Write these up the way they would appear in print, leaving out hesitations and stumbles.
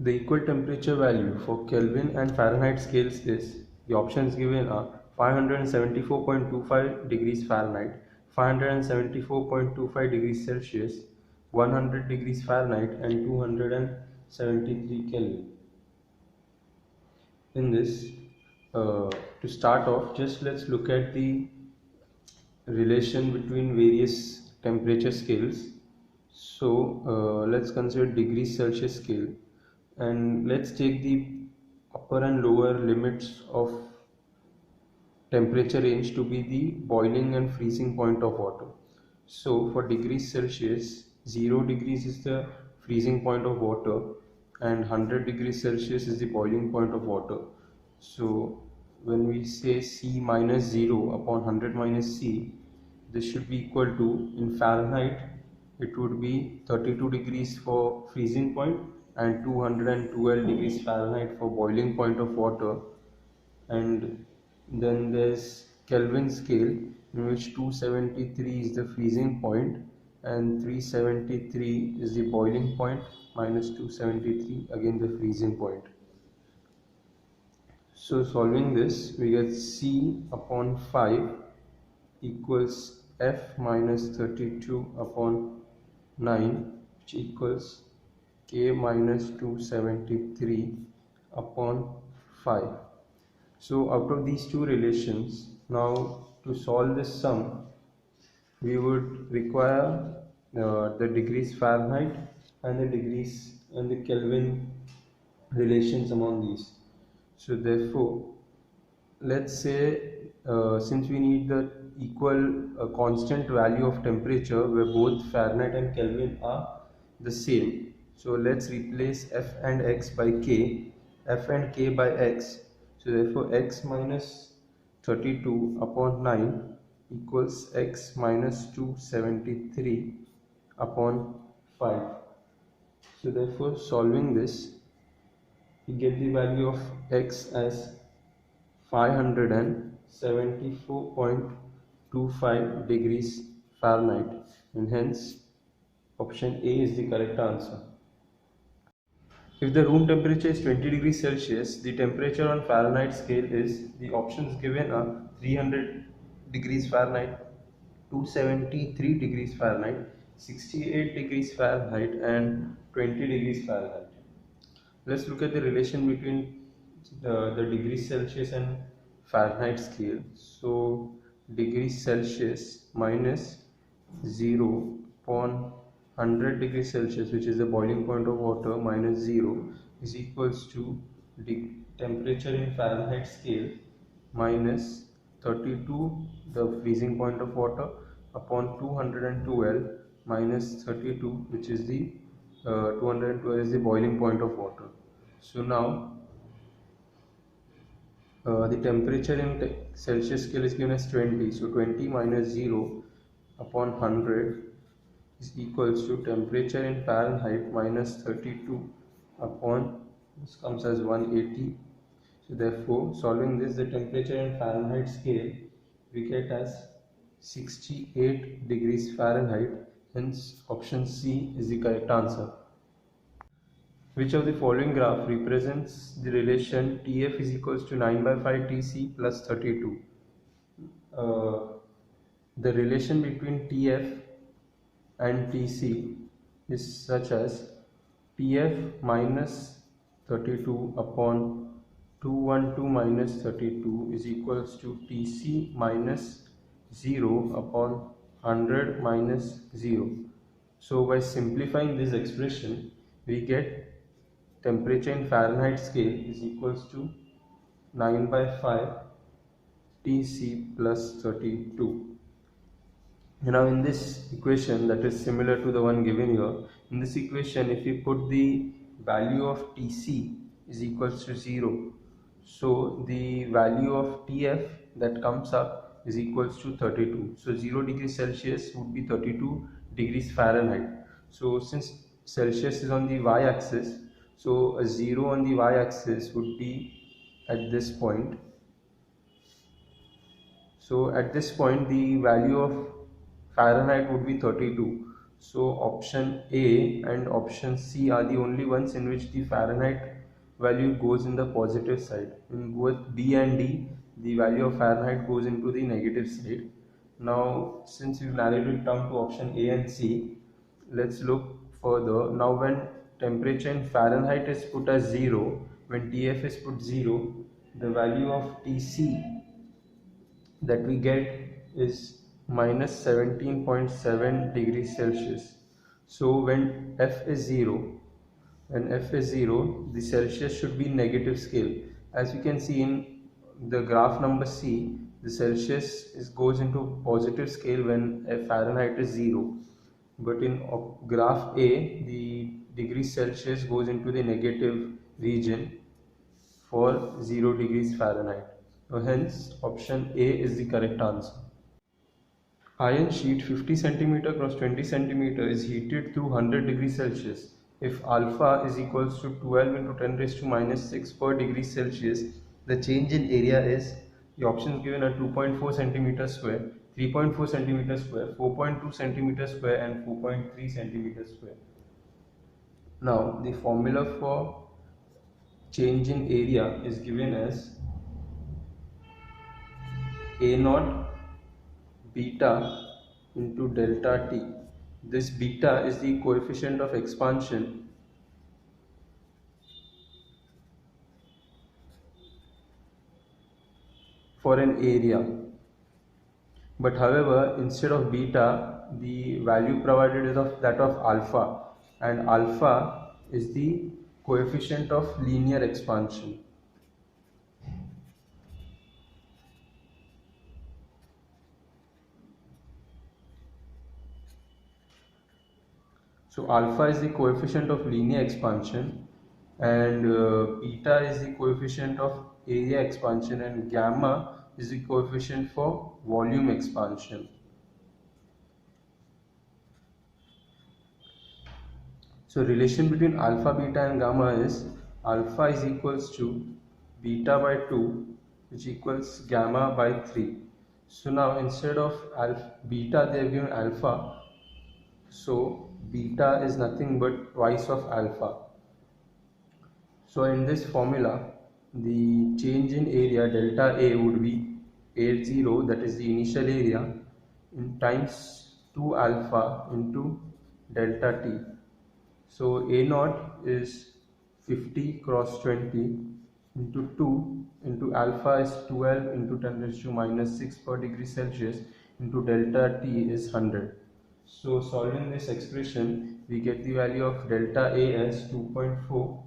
The equal temperature value for Kelvin and Fahrenheit scales is, the options given are 574.25 degrees Fahrenheit, 574.25 degrees Celsius, 100 degrees Fahrenheit and 273 Kelvin. In this, to start off, just let's look at the relation between various temperature scales. So let's consider degrees Celsius scale, and let's take the upper and lower limits of temperature range to be the boiling and freezing point of water. So for degrees Celsius, 0 degrees is the freezing point of water and 100 degrees Celsius is the boiling point of water. So when we say C minus 0 upon 100 minus C, this should be equal to, in Fahrenheit, it would be 32 degrees for freezing point and 212 degrees Fahrenheit for boiling point of water. And then there's Kelvin scale, in which 273 is the freezing point and 373 is the boiling point, minus 273 again the freezing point. So solving this, we get C upon 5 equals F minus 32 upon 9, which equals K minus 273 upon 5. So out of these two relations, now to solve this sum, we would require the degrees Fahrenheit and the degrees and the Kelvin relations among these. So therefore, let's say since we need the equal constant value of temperature where both Fahrenheit and Kelvin are the same, so let's replace F and X by K, F and K by X. So therefore X minus 32 upon 9 equals X minus 273 upon 5. So therefore solving this, we get the value of X as 574.25 degrees Fahrenheit, and hence option A is the correct answer. If the room temperature is 20 degrees Celsius, the temperature on Fahrenheit scale is, the options given are 300 degrees Fahrenheit, 273 degrees Fahrenheit, 68 degrees Fahrenheit and 20 degrees Fahrenheit. Let's look at the relation between the degrees Celsius and Fahrenheit scale. So degrees Celsius minus 0 upon 100 degrees Celsius, which is the boiling point of water, minus 0 is equals to the temperature in Fahrenheit scale minus 32, the freezing point of water, upon 212 minus 32, which is the 212 is the boiling point of water. So now the temperature in Celsius scale is given as 20. So 20 minus 0 upon 100 is equals to temperature in Fahrenheit minus 32 upon, this comes as 180. So therefore solving this, the temperature in Fahrenheit scale we get as 68 degrees Fahrenheit, hence option C is the correct answer. Which of the following graph represents the relation TF is equals to 9 by 5 TC plus 32? The relation between TF and TC is such as TF minus 32 upon 212 minus 32 is equals to TC minus 0 upon 100 minus 0. So by simplifying this expression, we get temperature in Fahrenheit scale is equals to 9 by 5 Tc plus 32. Now in this equation, that is similar to the one given here, in this equation if we put the value of Tc is equals to 0, so the value of Tf that comes up is equals to 32. So 0 degrees Celsius would be 32 degrees Fahrenheit. So since Celsius is on the y-axis, so a 0 on the y-axis would be at this point. So at this point the value of Fahrenheit would be 32. So option A and option C are the only ones in which the Fahrenheit value goes in the positive side. In both B and D, the value of Fahrenheit goes into the negative side. Now, since we've narrowed it down to option A and C, let's look further. Now, when temperature in Fahrenheit is put as 0, when TF is put 0, the value of TC that we get is minus 17.7 degrees Celsius. So when F is 0, the Celsius should be negative scale. As you can see in the graph number C, the Celsius goes into positive scale when Fahrenheit is 0. But in graph A, the degree Celsius goes into the negative region for 0 degrees Fahrenheit. So hence option A is the correct answer. Iron sheet 50 cm cross 20 cm is heated through 100 degrees Celsius. If alpha is equals to 12 into 10 raised to minus 6 per degree Celsius, the change in area is, the options given are 2.4 cm square, 3.4 cm square, 4.2 cm square and 4.3 cm square. Now the formula for change in area is given as A naught beta into delta T. This beta is the coefficient of expansion for an area. But however, instead of beta, the value provided is of that of alpha, and alpha is the coefficient of linear expansion. So alpha is the coefficient of linear expansion, and beta is the coefficient of area expansion, and gamma is the coefficient for volume expansion. So relation between alpha, beta and gamma is alpha is equals to beta by 2, which equals gamma by 3. So now instead of beta they have given alpha, so beta is nothing but twice of alpha. So in this formula, the change in area delta A would be A0, that is the initial area, in times 2 alpha into delta T. So A naught is 50 cross 20 into 2 into alpha is 12 into 10 raised to minus 6 per degree Celsius into delta T is 100. So solving this expression, we get the value of delta A as 2.4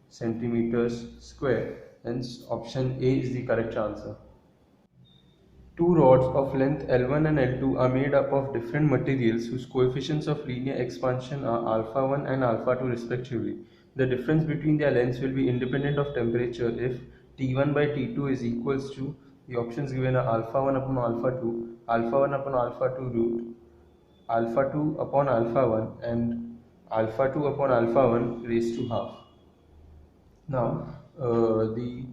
centimeters square. Hence option A is the correct answer. Two rods of length L1 and L2 are made up of different materials whose coefficients of linear expansion are alpha 1 and alpha 2 respectively. The difference between their lengths will be independent of temperature if T1 by T2 is equals to, the options given are alpha 1 upon alpha 2, alpha 1 upon alpha 2 root, alpha 2 upon alpha 1 and alpha 2 upon alpha 1 raised to half. Now the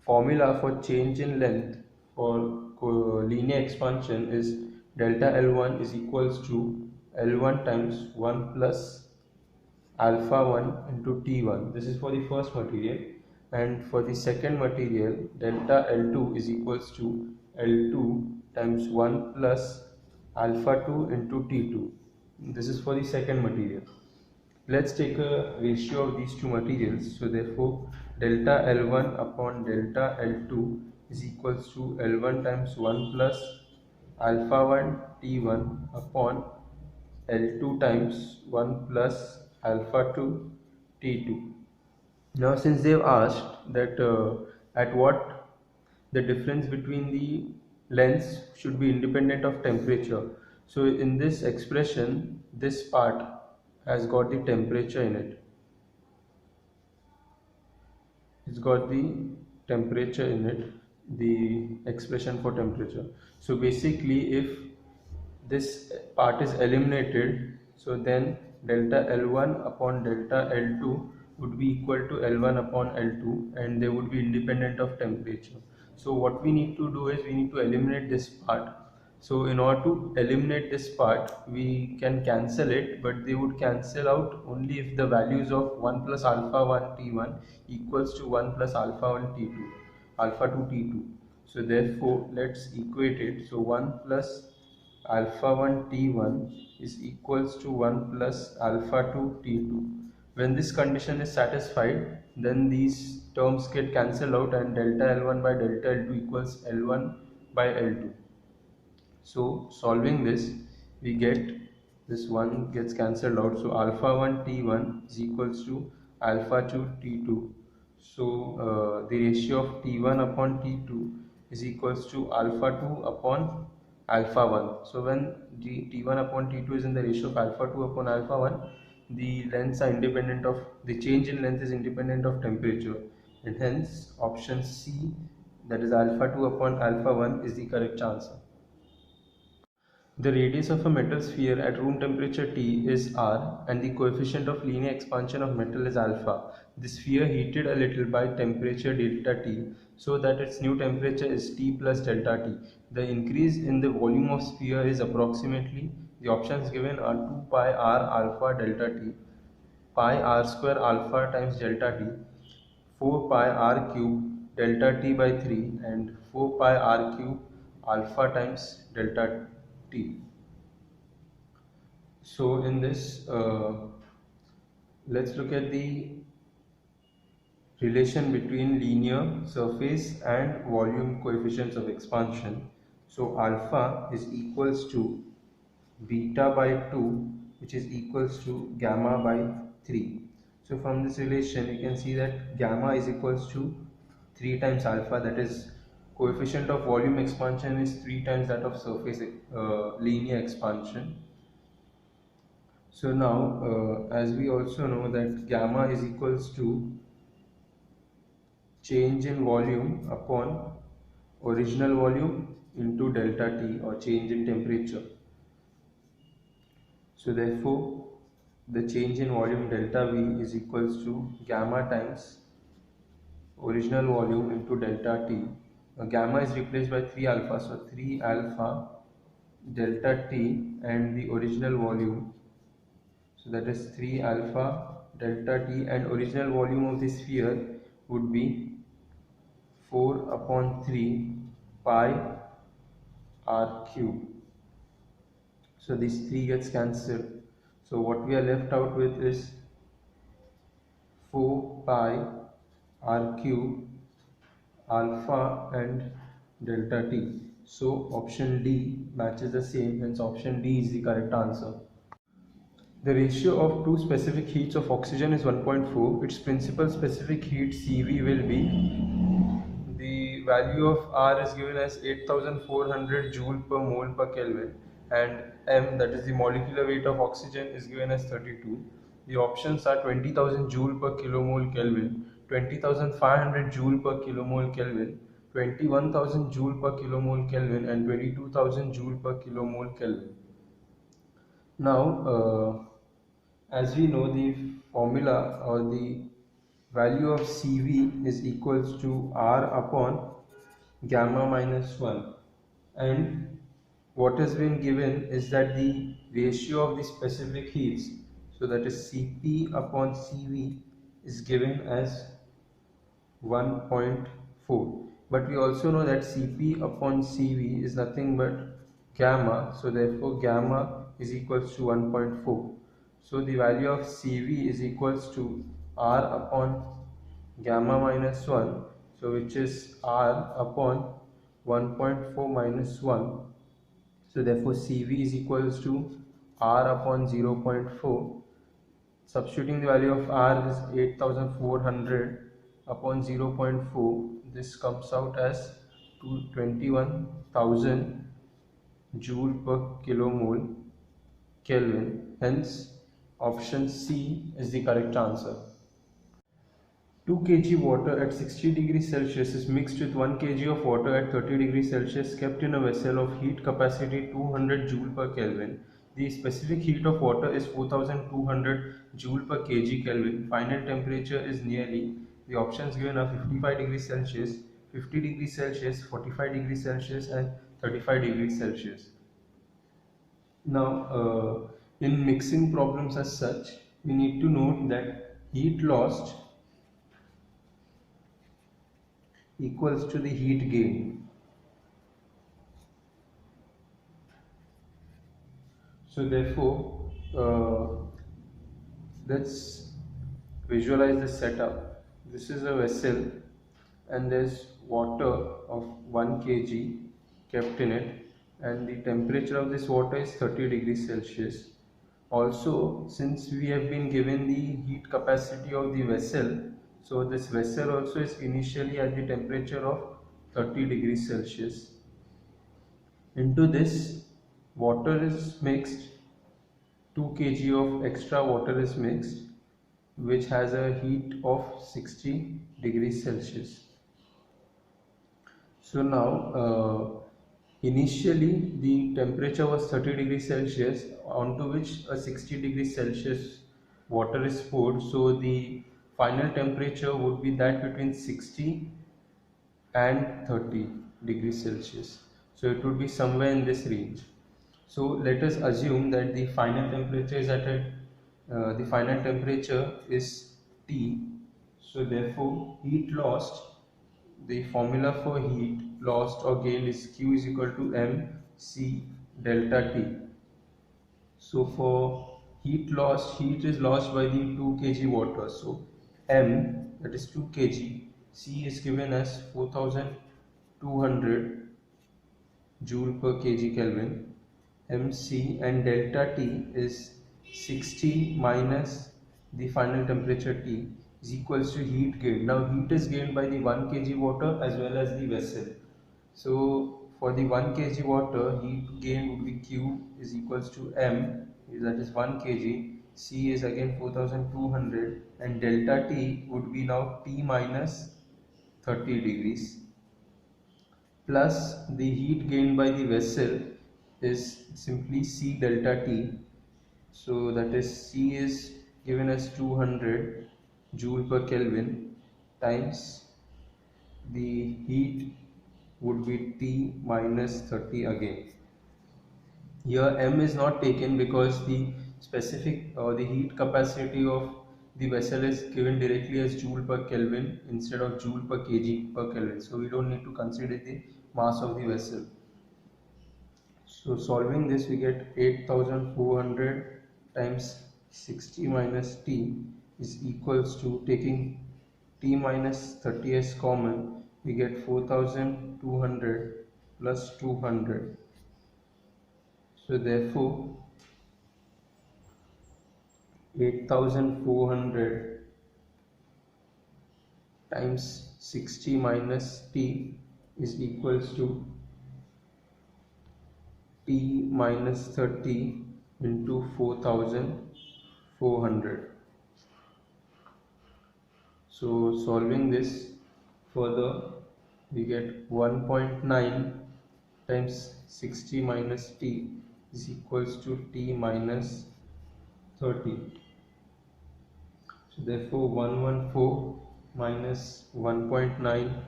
formula for change in length for linear expansion is delta L1 is equals to L1 times 1 plus alpha 1 into T1. This is for the first material, and for the second material delta L2 is equals to L2 times 1 plus alpha 2 into T2. This is for the second material. Let's take a ratio of these two materials. So therefore delta L1 upon delta L2 is equals to L1 times 1 plus alpha 1 T1 upon L2 times 1 plus alpha 2 T2. Now since they have asked that at what the difference between the lengths should be independent of temperature, so in this expression this part has got the temperature in it. It's got the temperature in it, the expression for temperature. So basically if this part is eliminated, so then delta L1 upon delta L2 would be equal to L1 upon L2, and they would be independent of temperature. So what we need to do is we need to eliminate this part, So in order to eliminate this part, we can cancel it, but they would cancel out only if the values of 1 plus alpha 1 t1 equals to 1 plus alpha 1 t2, alpha 2 t2. So therefore, let's equate it. So 1 plus alpha 1 t1 is equals to 1 plus alpha 2 t2. When this condition is satisfied, then these terms get cancelled out and delta L1 by delta L2 equals L1 by L2. So solving this, we get this one gets cancelled out. So alpha 1 t1 is equals to alpha 2 t2. So the ratio of t1 upon t2 is equals to alpha 2 upon alpha 1. So when t1 upon t2 is in the ratio of alpha 2 upon alpha 1, the lengths are independent of, the change in length is independent of temperature, and hence option C, that is alpha 2 upon alpha 1, is the correct answer. The radius of a metal sphere at room temperature T is r and the coefficient of linear expansion of metal is alpha. The sphere heated a little by temperature delta T so that its new temperature is T plus delta T. The increase in the volume of sphere is approximately, the options given are 2 pi r alpha delta T, pi r square alpha times delta T, 4 pi r cube delta T by 3 and 4 pi r cube alpha times delta T. So in this, let's look at the relation between linear surface and volume coefficients of expansion. So alpha is equals to beta by 2, which is equals to gamma by 3. So from this relation you can see that gamma is equals to 3 times alpha, that is coefficient of volume expansion is 3 times that of surface linear expansion. So now, as we also know that gamma is equals to change in volume upon original volume into delta T, or change in temperature. So therefore, the change in volume delta V is equals to gamma times original volume into delta T. Now, gamma is replaced by 3 alpha, so 3 alpha delta T and the original volume. So that is 3 alpha delta T, and original volume of the sphere would be 4 upon 3 pi r cube. So these 3 gets cancelled. So what we are left out with is 4 pi r cube alpha and delta T. So option D matches the same, hence option D is the correct answer. The ratio of two specific heats of oxygen is 1.4. Its principal specific heat Cv will be, the value of R is given as 8400 joule per mole per Kelvin, and M, that is the molecular weight of oxygen, is given as 32. The options are 20,000 joule per kilomole Kelvin, 20,500 joule per kilomole Kelvin, 21,000 joule per kilomole Kelvin, and 22,000 joule per kilomole Kelvin. Now, as we know, the formula or the value of Cv is equals to R upon gamma minus 1, and what has been given is that the ratio of the specific heats, so that is Cp upon Cv, is given as 1.4, but we also know that Cp upon Cv is nothing but gamma, so therefore gamma is equals to 1.4. So the value of Cv is equals to R upon gamma minus 1, so which is R upon 1.4 minus 1. So therefore Cv is equals to R upon 0.4. Substituting the value of R is 8400 upon 0.4. This comes out as 21,000 joule per kilomole Kelvin. Hence, option C is the correct answer. 2 kg water at 60 degrees Celsius is mixed with 1 kg of water at 30 degrees Celsius kept in a vessel of heat capacity 200 joule per Kelvin. The specific heat of water is 4200 joule per kg Kelvin. Final temperature is nearly, the options given are 55 degrees Celsius, 50 degrees Celsius, 45 degrees Celsius and 35 degrees Celsius. Now, in mixing problems as such, we need to note that heat lost equals to the heat gain. So therefore, let's visualize the setup. This is a vessel and there's water of 1 kg kept in it, and the temperature of this water is 30 degrees Celsius. Also, since we have been given the heat capacity of the vessel, so this vessel also is initially at the temperature of 30 degrees Celsius. Into this, water is mixed, 2 kg of extra water is mixed, which has a heat of 60 degrees Celsius. So now, initially the temperature was 30 degrees Celsius, onto which a 60 degrees Celsius water is poured. So the final temperature would be that between 60 and 30 degrees Celsius. So it would be somewhere in this range. So let us assume that the final temperature is the final temperature is T. So therefore, heat lost, the formula for heat lost or gained is Q is equal to mc delta T. So for heat lost, heat is lost by the 2 kg water. So M, that is 2 kg, C is given as 4200 joule per kg Kelvin, mc, and delta T is 60 minus the final temperature T is equals to heat gained. Now heat is gained by the 1 kg water as well as the vessel. So for the 1 kg water, heat gain would be Q is equals to M, that is 1 kg, C is again 4200, and delta T would be now T minus 30 degrees, plus the heat gained by the vessel is simply C delta T. So that is C is given as 200 joule per Kelvin times the heat would be T minus 30 again. Here M is not taken because the specific or the heat capacity of the vessel is given directly as joule per Kelvin instead of joule per kg per Kelvin. So we don't need to consider the mass of the vessel. So solving this, we get 8400 times 60 minus T is equals to, taking T minus 30 as common, we get 4200 plus 200. So therefore 8400 times 60 minus T is equals to T minus 30 into 4400. So solving this further, we get 1.9 times 60 minus T is equals to T minus 30. So therefore 114 minus 1.9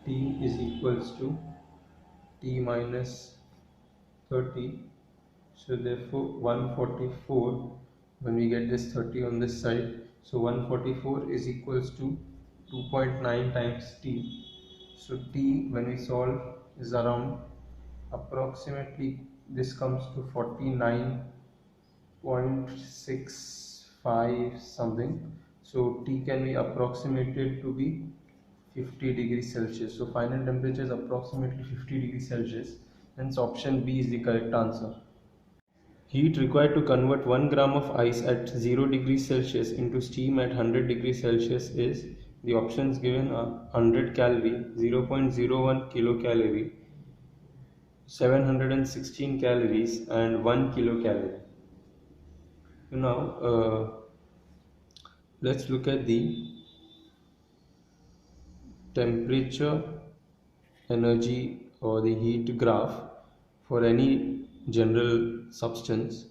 T is equals to T minus 30. So therefore 144, when we get this 30 on this side, so 144 is equals to 2.9 times T. So T, when we solve, is around approximately, this comes to 49.65 something. So T can be approximated to be 50 degrees Celsius. So final temperature is approximately 50 degrees Celsius. Hence option B is the correct answer. Heat required to convert 1 gram of ice at 0 degrees Celsius into steam at 100 degrees Celsius is, the options given are 100 calorie, 0.01 kilocalorie, 716 calories, and 1 kilocalorie. Now let's look at the temperature, energy, or the heat graph for any general substance.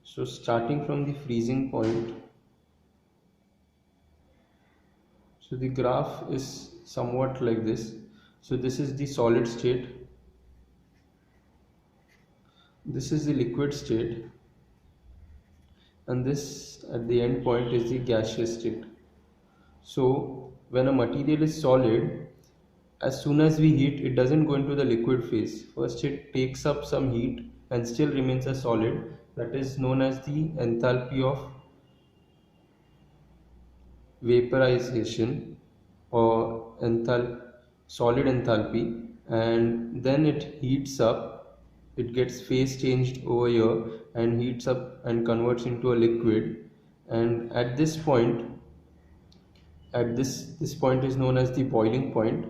So starting from the freezing point, so the graph is somewhat like this. So this is the solid state, this is the liquid state, and this at the end point is the gaseous state. So when a material is solid, as soon as we heat, it doesn't go into the liquid phase. First it takes up some heat and still remains a solid. That is known as the enthalpy of vaporization, or solid enthalpy, and then it heats up. It gets phase changed over here and heats up and converts into a liquid. And at this point, this point is known as the boiling point,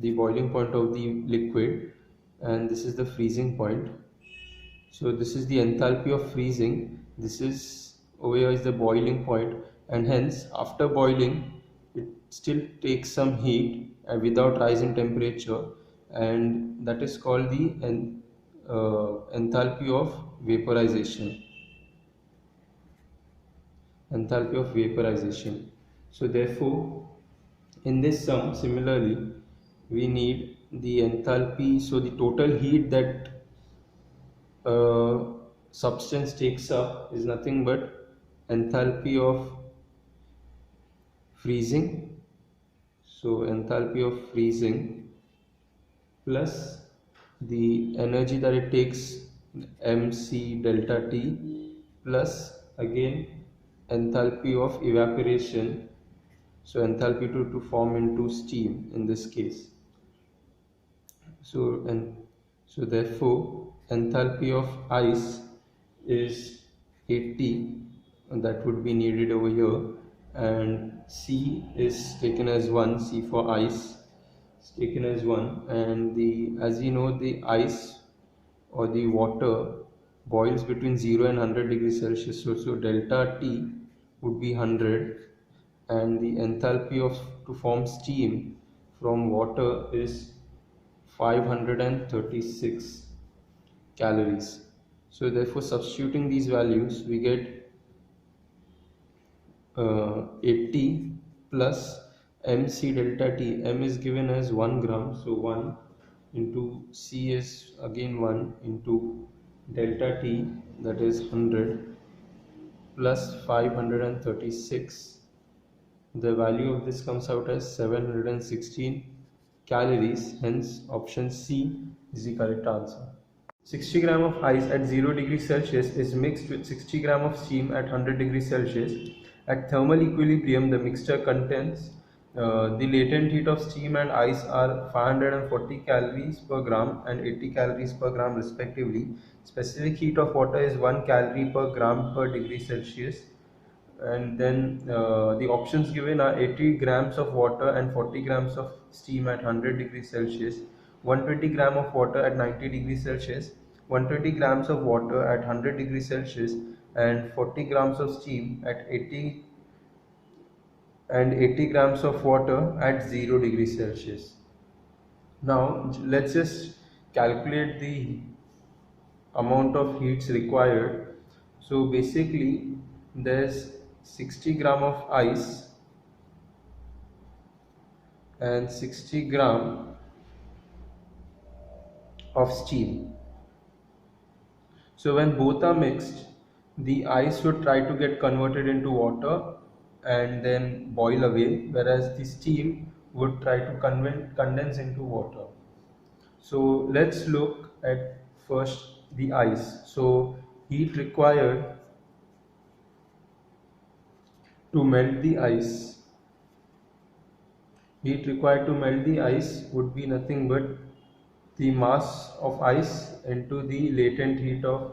of the liquid, and this is the freezing point. So this is the enthalpy of freezing. This is over here is the boiling point, and hence after boiling it still takes some heat without rise in temperature, and that is called the enthalpy of vaporization. So therefore, in this sum, similarly, we need the enthalpy. So the total heat that substance takes up is nothing but enthalpy of freezing. So enthalpy of freezing plus the energy that it takes, mc delta T, plus again enthalpy of evaporation, so enthalpy to form into steam in this case. So therefore enthalpy of ice is 80, and that would be needed over here, and C is taken as 1, C for ice is taken as 1, and as you know, the ice or the water boils between 0 and 100 degrees Celsius, so delta T would be 100, and the enthalpy of to form steam from water is 536 calories. So therefore, substituting these values, we get 80 plus mc delta T. M is given as 1 gram, so 1 into C is again 1 into delta T, that is 100, plus 536. The value of this comes out as 716 calories. Hence option C is the correct answer. 60 gram of ice at 0 degrees Celsius is mixed with 60 gram of steam at 100 degrees Celsius. At thermal equilibrium, the mixture contains the latent heat of steam and ice are 540 calories per gram and 80 calories per gram respectively. Specific heat of water is 1 calorie per gram per degree Celsius. And then the options given are 80 grams of water and 40 grams of steam at 100 degrees Celsius, 120 gram of water at 90 degrees Celsius, 120 grams of water at 100 degrees Celsius, and 40 grams of steam at 80, and 80 grams of water at 0 degrees Celsius. Now let's just calculate the amount of heats required. So basically there's 60 gram of ice and 60 gram of steam. So when both are mixed, the ice would try to get converted into water and then boil away, whereas the steam would try to condense into water. So let's look at first the ice. So heat required to melt the ice would be nothing but the mass of ice into the latent heat of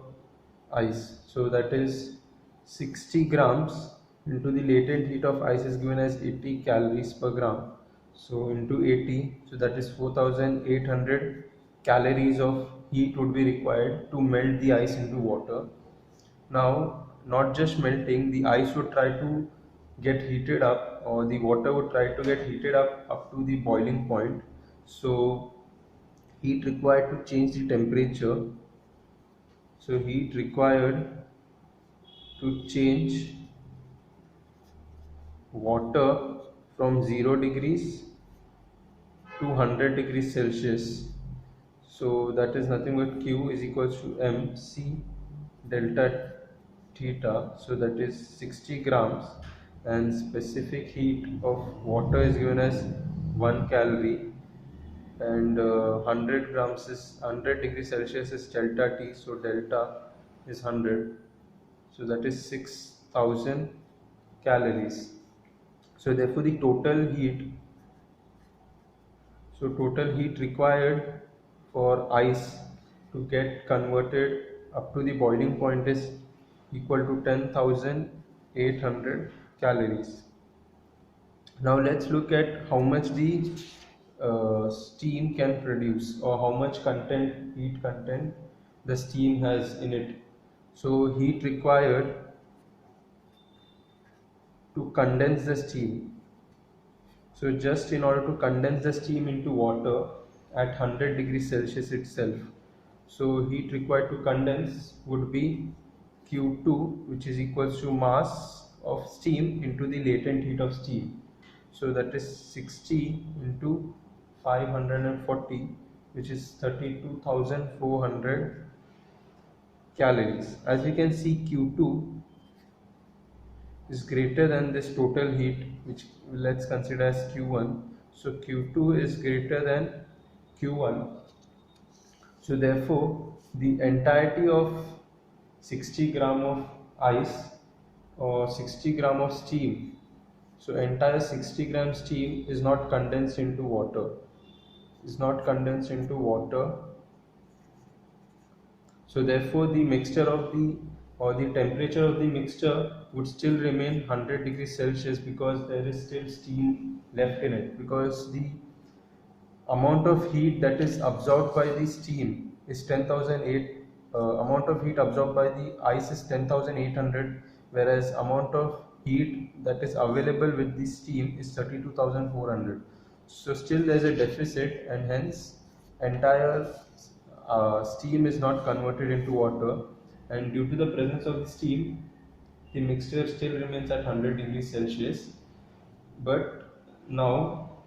ice. So that is 60 grams into the latent heat of ice is given as 80 calories per gram. So into 80, so that is 4800 calories of heat would be required to melt the ice into water. Now, not just melting, the ice would try to get heated up, or the water would try to get heated up to the boiling point. So heat required to change the temperature. So heat required to change water from 0 degrees to 100 degrees Celsius. So that is nothing but Q is equals to mc delta theta, so that is 60 grams, and specific heat of water is given as 1 calorie, and 100 grams is 100 degrees Celsius is delta T, so delta is 100, so that is 6000 calories. So therefore the total heat required for ice to get converted up to the boiling point is equal to 10,800 calories. Now let's look at how much the steam can produce, or how much heat content the steam has in it. So heat required to condense the steam. So just in order to condense the steam into water at 100 degrees Celsius itself, so heat required to condense would be Q2, which is equals to mass of steam into the latent heat of steam. So that is 60 into 540, which is 32,400 calories. As we can see, Q2 is greater than this total heat, which let's consider as Q1. So Q2 is greater than Q1. So therefore the entirety of 60 gram of ice or 60 gram of steam, so entire 60 gram steam is not condensed into water, so therefore the mixture of the, or the temperature of the mixture would still remain 100 degrees Celsius, because there is still steam left in it, because the amount of heat that is absorbed by the steam is 10,008, amount of heat absorbed by the ice is 10,800, whereas amount of heat that is available with the steam is 32,400. So still there is a deficit, and hence entire steam is not converted into water, and due to the presence of the steam, the mixture still remains at 100 degrees Celsius. But now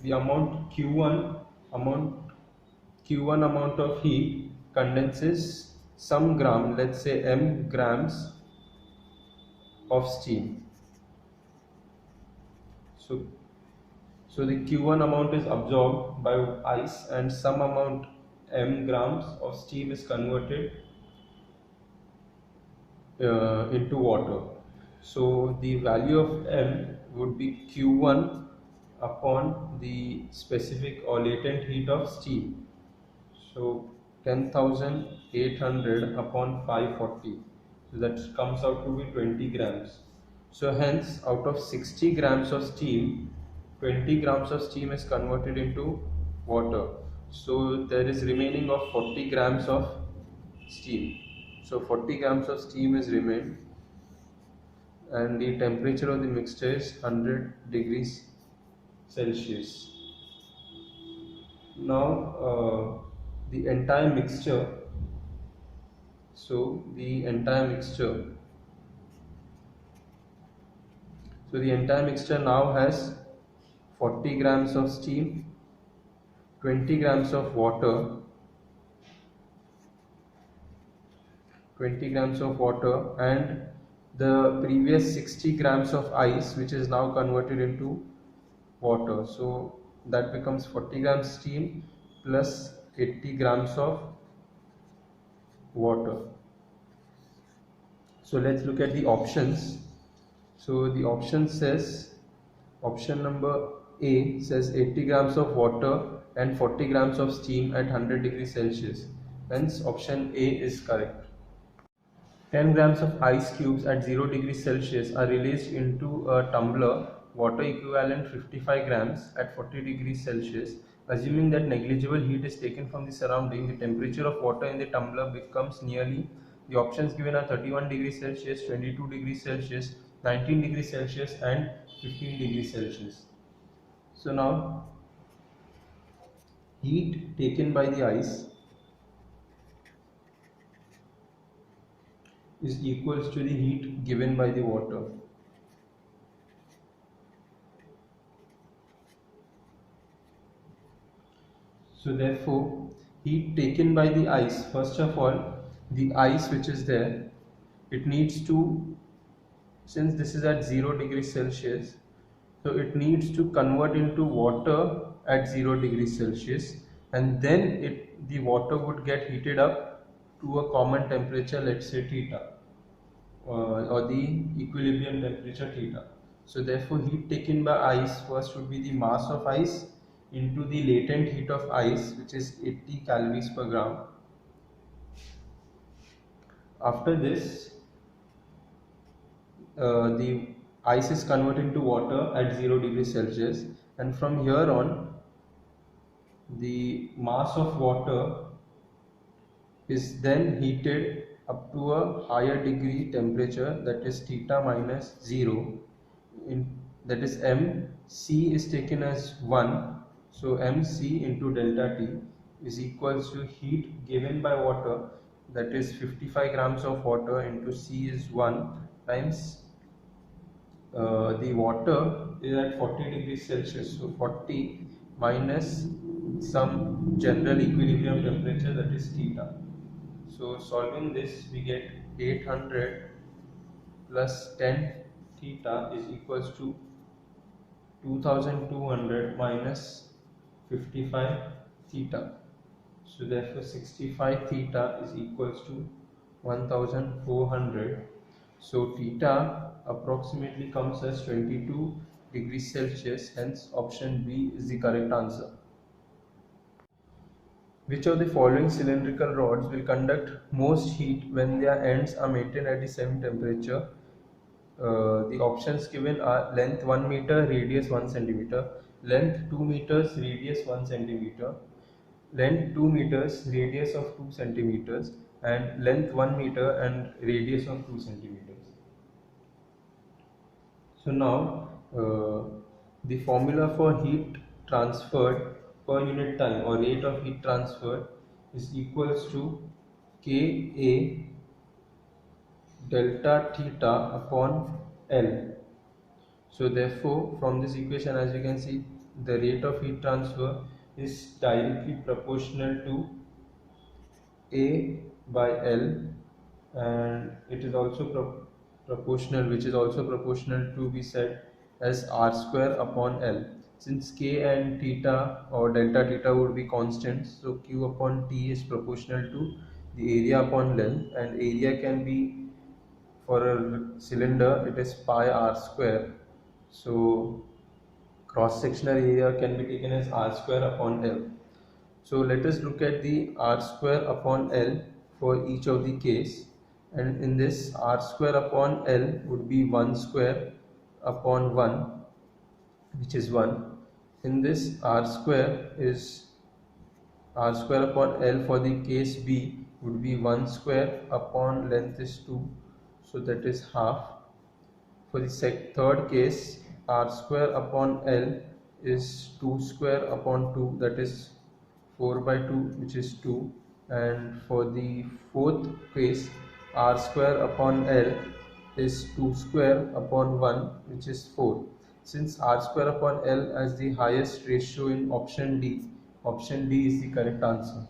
the amount Q1 amount of heat condenses some gram, let's say m grams of steam. So the Q1 amount is absorbed by ice, and some amount m grams of steam is converted into water. So the value of m would be Q1 upon the specific or latent heat of steam. So 10,800 upon 540, so that comes out to be 20 grams. So hence out of 60 grams of steam, 20 grams of steam is converted into water. So there is remaining of 40 grams of steam. So 40 grams of steam is remained, and the temperature of the mixture is 100 degrees Celsius. Now the entire mixture, so the entire mixture now has 40 grams of steam, 20 grams of water, 20 grams of water, and the previous 60 grams of ice, which is now converted into water. So that becomes 40 grams steam plus 80 grams of water. So let's look at the options. So the option says, option number A says 80 grams of water and 40 grams of steam at 100 degrees Celsius. Hence option A is correct. 10 grams of ice cubes at 0 degrees Celsius are released into a tumbler, water equivalent 55 grams at 40 degrees Celsius. Assuming that negligible heat is taken from the surrounding, the temperature of water in the tumbler becomes nearly, the options given are 31 degrees Celsius, 22 degrees Celsius, 19 degrees Celsius and 15 degrees Celsius. So now, heat taken by the ice is equals to the heat given by the water. So therefore, heat taken by the ice, first of all, the ice which is there, it needs to, since this is at 0 degrees Celsius, so it needs to convert into water at 0 degrees Celsius, and then the water would get heated up to a common temperature, let's say theta, or the equilibrium temperature theta. So therefore heat taken by ice first would be the mass of ice into the latent heat of ice, which is 80 calories per gram. After this, the ice is converted to water at 0 degrees Celsius, and from here on the mass of water is then heated up to a higher degree temperature, that is theta minus 0, that is MC is taken as 1, so MC into delta T is equals to heat given by water, that is 55 grams of water into C is 1 times the water is at 40 degrees Celsius, so 40 minus some general equilibrium temperature, that is theta. So solving this, we get 800 plus 10 theta is equals to 2200 minus 55 theta. So therefore 65 theta is equals to 1400. So theta approximately comes as 22 degrees Celsius, hence option B is the correct answer. Which of the following cylindrical rods will conduct most heat when their ends are maintained at the same temperature? The options given are length 1 meter, radius 1 centimeter, length 2 meters, radius 1 centimeter, length 2 meters, radius of 2 centimeters, and length 1 meter and radius of 2 centimeters. So now the formula for heat transferred per unit time, or rate of heat transferred, is equals to Ka delta theta upon L. So therefore from this equation, as you can see, the rate of heat transfer is directly proportional to A by L, and it is also proportional, which is also proportional to be said as R square upon L. Since K and theta or delta theta would be constants, so Q upon T is proportional to the area upon length, and area can be, for a cylinder, it is pi R square. So cross sectional area can be taken as R square upon L. So let us look at the R square upon L for each of the case, and in this R square upon L would be 1 square upon 1, which is 1. In this R square upon L for the case B would be 1 square upon length is 2, so that is half. For the third case, R square upon L is 2 square upon 2, that is 4 by 2, which is 2. And for the fourth case, R square upon L is 2 square upon 1, which is 4. Since R square upon L has the highest ratio in option D is the correct answer.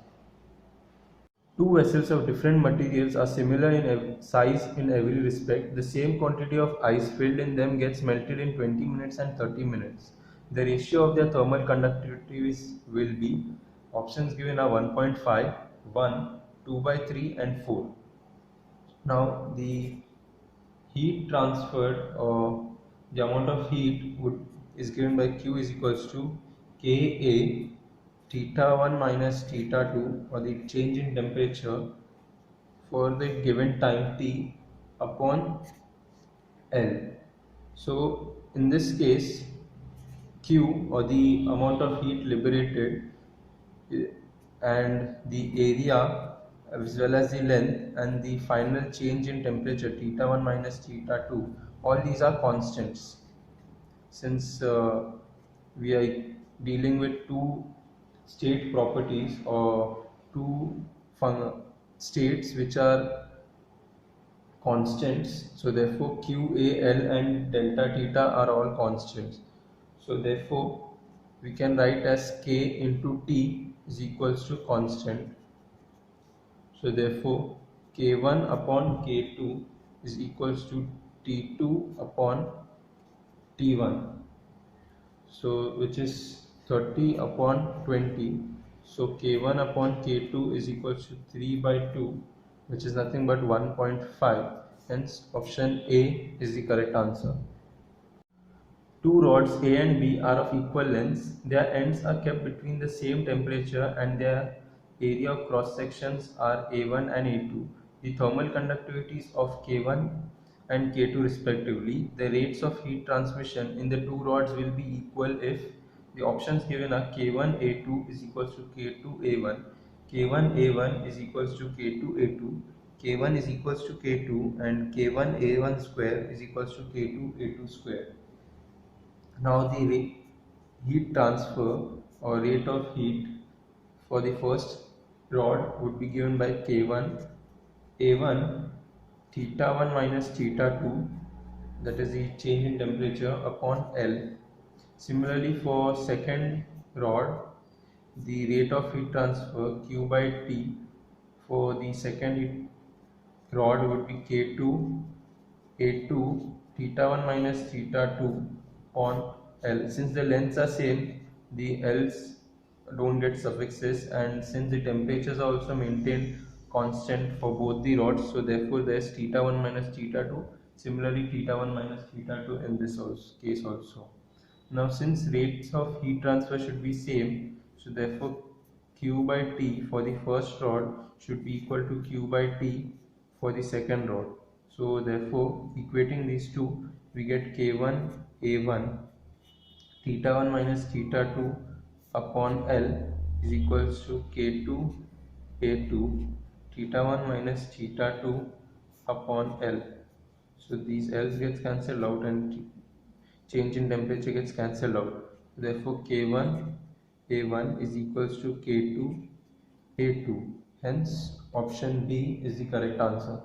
Two vessels of different materials are similar in size in every respect. The same quantity of ice filled in them gets melted in 20 minutes and 30 minutes. The ratio of their thermal conductivity will be, options given are 1.5, 1, 2 by 3 and 4. Now the heat transferred, or the amount of heat is given by Q is equals to Ka theta 1 minus theta 2, or the change in temperature for the given time t upon L. So in this case, Q, or the amount of heat liberated, and the area as well as the length and the final change in temperature theta 1 minus theta 2, all these are constants. Since we are dealing with two state properties, or two states which are constants, so therefore Q, A, L and delta theta are all constants. So therefore we can write as K into T is equals to constant. So therefore K1 upon K2 is equals to T2 upon T1. So which is 30 upon 20. So K1 upon K2 is equals to 3 by 2, which is nothing but 1.5. Hence option A is the correct answer. Two rods A and B are of equal lengths. Their ends are kept between the same temperature and their area of cross sections are A1 and A2. The thermal conductivities of K1 and K2 respectively. The rates of heat transmission in the two rods will be equal if the options given are K1A2 is equals to K2A1, K1A1 is equals to K2A2, K1 is equals to K2, and K1A1 square is equals to K2A2 square. Now the heat transfer or rate of heat for the first rod would be given by K1 A1 theta 1 minus theta 2, that is the change in temperature, upon L. Similarly for second rod, the rate of heat transfer Q by T for the second rod would be K2 A2 theta 1 minus theta 2 upon L. Since the lengths are same, the L's don't get suffixes, and since the temperatures are also maintained constant for both the rods, so therefore there is theta 1 minus theta 2. Similarly theta 1 minus theta 2 in this case also. Now since rates of heat transfer should be same, so therefore Q by T for the first rod should be equal to Q by T for the second rod. So therefore equating these two, we get K1 A1 theta 1 minus theta 2 upon L is equals to K2 A2 theta 1 minus theta 2 upon L. So these L's gets cancelled out and change in temperature gets cancelled out. Therefore K1 A1 is equals to K2 A2. Hence option B is the correct answer.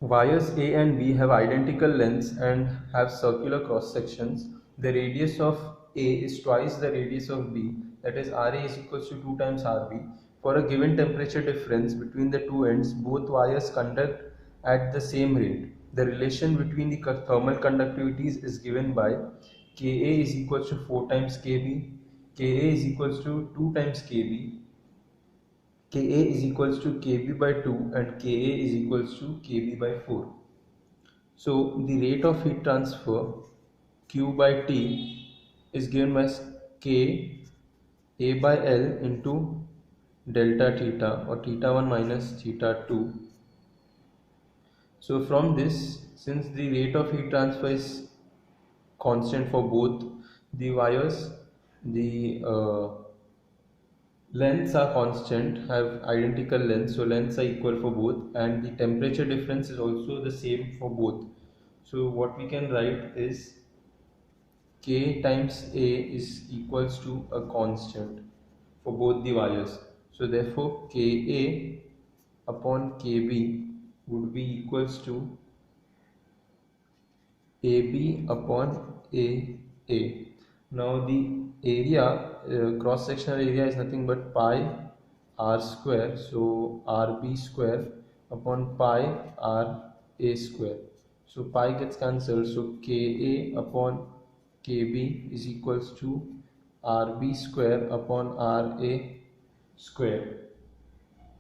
Wires A and B have identical lengths and have circular cross sections. The radius of A is twice the radius of B, that is RA is equals to 2 times RB. For a given temperature difference between the two ends, both wires conduct at the same rate. The relation between the thermal conductivities is given by Ka is equals to 4 times Kb, Ka is equals to 2 times Kb, Ka is equals to Kb by 2, and Ka is equals to Kb by 4. So the rate of heat transfer Q by T is given by K A by L into delta theta or theta 1 minus theta 2. So from this, since the rate of heat transfer is constant for both the wires, the lengths are constant, have identical lengths, so lengths are equal for both, and the temperature difference is also the same for both. So what we can write is K times A is equals to a constant for both the wires. So therefore Ka upon Kb would be equals to AB upon AA. Now the area, cross sectional area, is nothing but pi r square, so rb square upon pi r a square. So pi gets cancelled, so Ka upon Kb is equals to rb square upon ra square.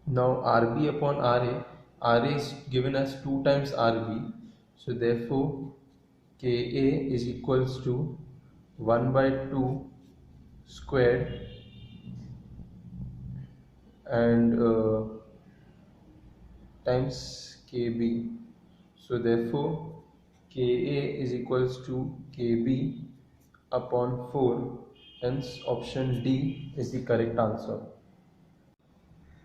Now rb upon ra is given as 2 times rb, so therefore Ka is equals to 1 by 2 squared and times Kb. So therefore Ka is equals to Kb upon 4. Hence option D is the correct answer.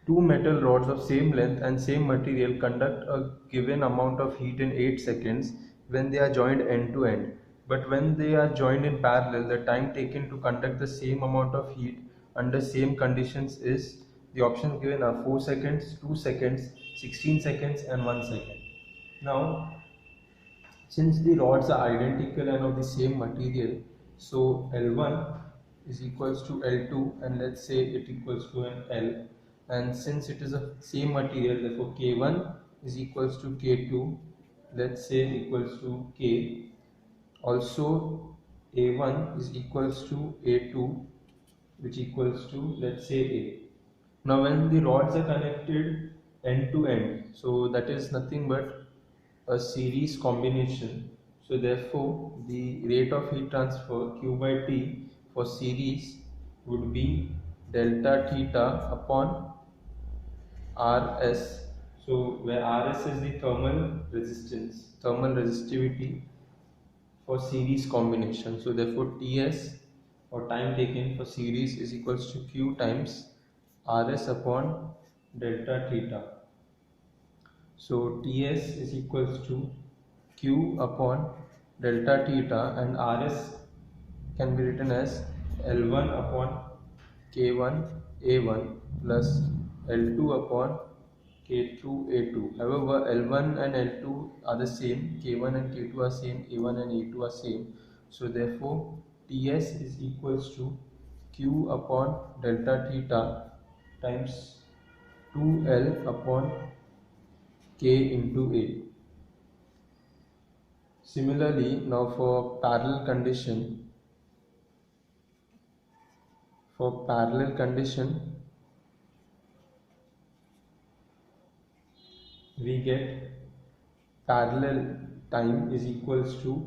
Two metal rods of same length and same material conduct a given amount of heat in 8 seconds when they are joined end to end. But when they are joined in parallel, the time taken to conduct the same amount of heat under same conditions is, the options given are 4 seconds, 2 seconds, 16 seconds and 1 second. Now, since the rods are identical and of the same material, so L1 is equals to L2, and let's say it equals to an L, and since it is a same material, therefore K1 is equals to K2, let's say equals to K. Also A1 is equals to A2, which equals to, let's say, A. Now when the rods are connected end to end, so that is nothing but a series combination. So therefore the rate of heat transfer Q by T for series would be delta theta upon Rs. So where Rs is the thermal resistance, thermal resistivity for series combination. So therefore Ts, or time taken for series, is equals to Q times Rs upon delta theta. So Ts is equals to Q upon delta theta, and Rs can be written as L1 upon K1 A1 plus L2 upon K2 A2. However, L1 and L2 are the same, K1 and K2 are same, A1 and A2 are same. So therefore Ts is equals to Q upon delta theta times 2L upon K into A. Similarly, now for parallel condition, we get parallel time is equals to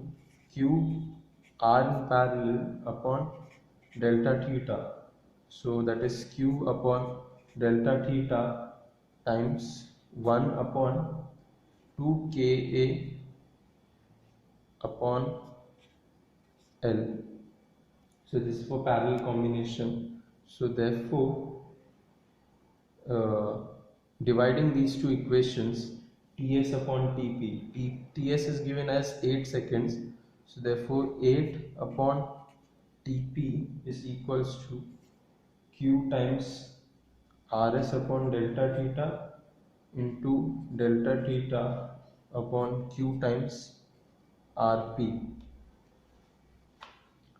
Q R in parallel upon delta theta. So that is Q upon delta theta times 1 upon 2 Ka upon L. So this is for parallel combination. So therefore, uh, dividing these two equations, Ts upon Tp, Ts is given as 8 seconds. So therefore 8 upon Tp is equals to Q times Rs upon delta theta into delta theta upon Q times Rp.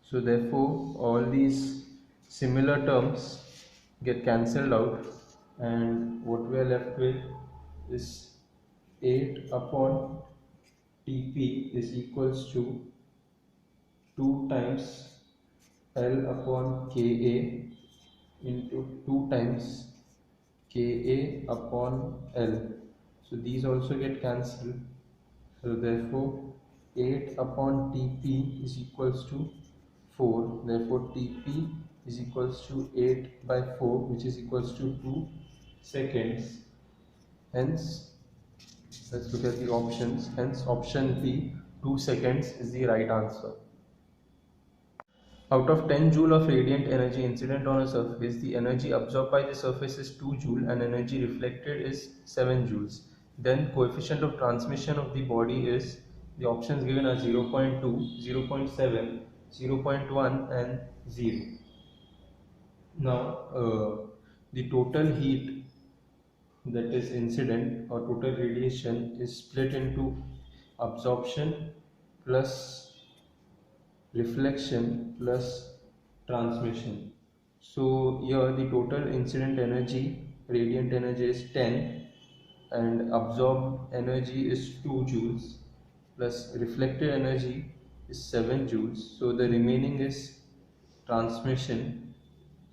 So therefore all these similar terms get cancelled out, and what we are left with is 8 upon Tp is equals to 2 times L upon Ka into 2 times Ka upon L. So these also get cancelled. So therefore 8 upon Tp is equals to 4. Therefore Tp is equals to 8 by 4, which is equals to 2 seconds. Hence, let's look at the options. Hence option B, 2 seconds, is the right answer. Out of 10 joule of radiant energy incident on a surface, the energy absorbed by the surface is 2 joule and energy reflected is 7 joules. Then coefficient of transmission of the body is, the options given are 0.2, 0.7, 0.1 and 0. Now the total heat that is incident or total radiation is split into absorption plus reflection plus transmission. So here the total incident energy, radiant energy, is 10, and absorbed energy is 2 joules plus reflected energy is 7 joules. So the remaining is transmission.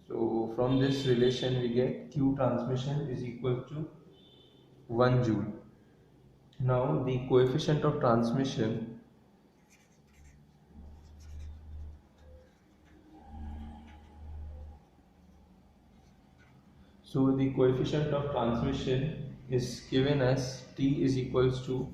So from this relation we get Q transmission is equal to 1 joule. Now the coefficient of transmission, so the coefficient of transmission is given as T is equals to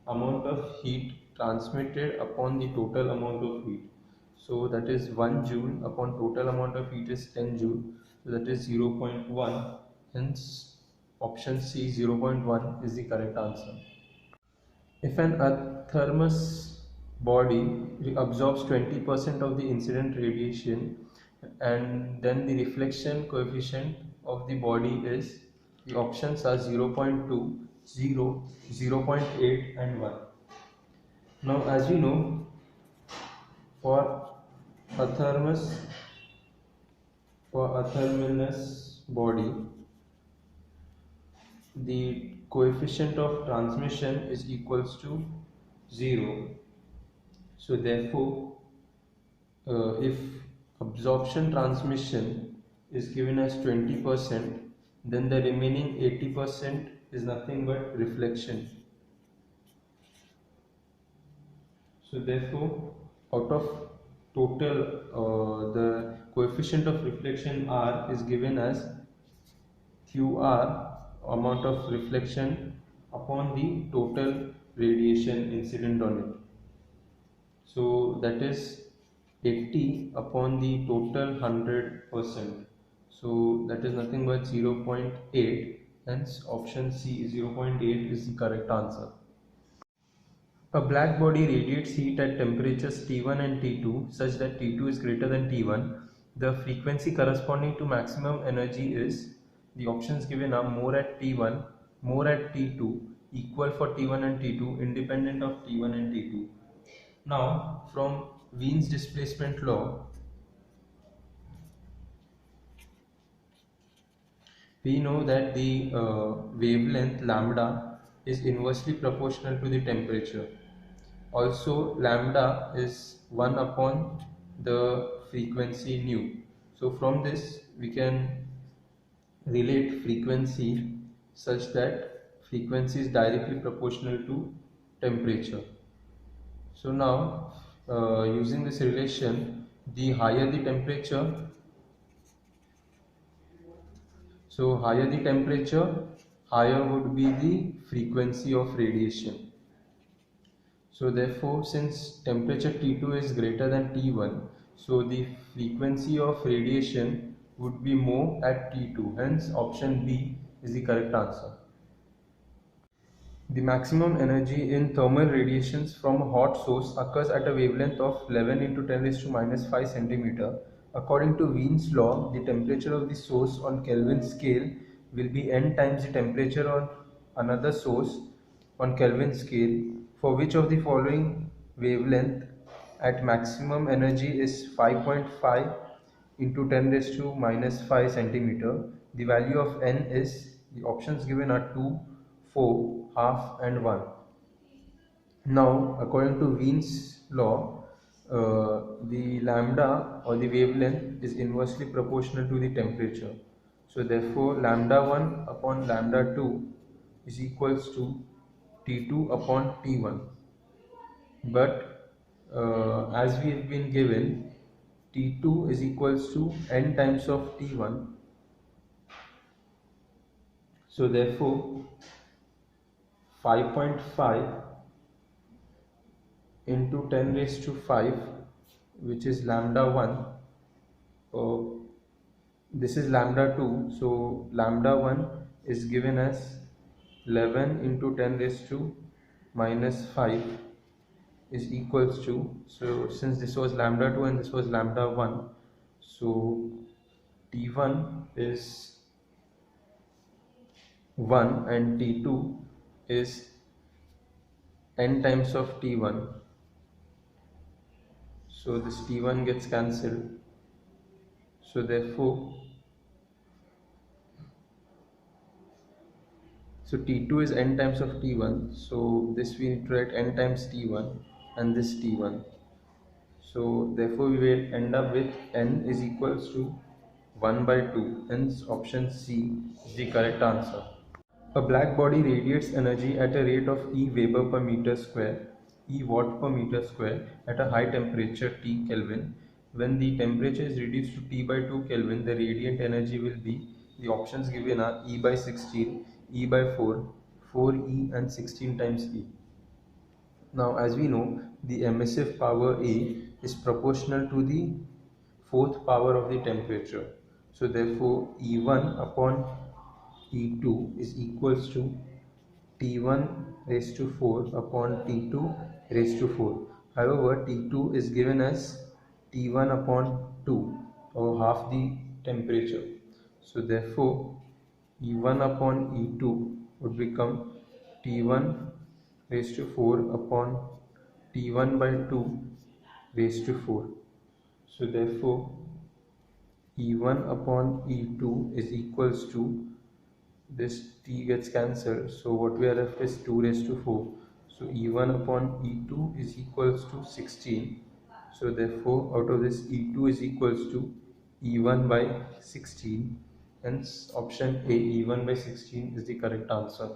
amount of heat transmitted upon the total amount of heat. So that is 1 joule upon total amount of heat is 10 joule. So that is 0.1. Hence option C, 0.1, is the correct answer. If an thermos body absorbs 20% of the incident radiation, and then the reflection coefficient of the body is, the options are 0.2, 0, 0.8 and 1. Now as you know, for a thermos For a thermalness body, the coefficient of transmission is equals to 0. So therefore, if absorption transmission is given as 20%, then the remaining 80% is nothing but reflection. So therefore, out of total, the coefficient of reflection R is given as QR, amount of reflection upon the total radiation incident on it. So that is 80 upon the total 100%. So that is nothing but 0.8. Hence option C 0.8 is the correct answer. A black body radiates heat at temperatures T1 and T2 such that T2 is greater than T1. The frequency corresponding to maximum energy is, the options given are more at T1, more at T2, equal for T1 and T2, independent of T1 and T2. Now, from Wien's displacement law, we know that the wavelength lambda is inversely proportional to the temperature. Also, lambda is 1 upon the frequency nu. So from this we can relate frequency such that frequency is directly proportional to temperature. So now, using this relation, the higher the temperature, higher would be the frequency of radiation. So therefore, since temperature T2 is greater than T1, so the frequency of radiation would be more at T2. Hence, option B is the correct answer. The maximum energy in thermal radiations from a hot source occurs at a wavelength of 11 into 10 raised to minus 5 centimeter. According to Wien's law, the temperature of the source on Kelvin scale will be n times the temperature on another source on Kelvin scale. For which of the following wavelength at maximum energy is 5.5 into 10 raised to minus 5 centimeter? The value of n is, the options given are 2, 4, half and 1. Now, according to Wien's law, the lambda or the wavelength is inversely proportional to the temperature. So therefore, lambda 1 upon lambda 2 is equals to T2 upon T1. But as we have been given, T2 is equals to n times of T1. So therefore, 5.5 into 10 raised to 5, which is lambda 1, this is lambda 2, so lambda 1 is given as 11 into 10 raised to minus 5 is equals to, so since this was lambda 2 and this was lambda 1, so T1 is 1 and T2 is n times of T1. So this T1 gets cancelled. So therefore, so T2 is n times of T1. So this we need to write n times T1 and this T1. So therefore we will end up with n is equals to 1 by 2. Hence option C is the correct answer. A black body radiates energy at a rate of E Weber per meter square, E watt per meter square at a high temperature T Kelvin. When the temperature is reduced to T by 2 Kelvin, the radiant energy will be, the options given are E by 16, E by 4, 4E and 16 times E. Now as we know, the emissive power A is proportional to the fourth power of the temperature. So therefore E1 upon T2 is equals to T1 raised to 4 upon T2 raised to 4. However, T2 is given as T1 upon 2, or half the temperature. So therefore, E1 upon E2 would become T1 raised to 4 upon T1 by 2 raised to 4. So therefore, E1 upon E2 is equals to, this t gets cancelled, so what we are left is 2 raised to 4. So E1 upon E2 is equals to 16. So therefore out of this E2 is equals to E1 by 16. Hence option A, E1 by 16 is the correct answer.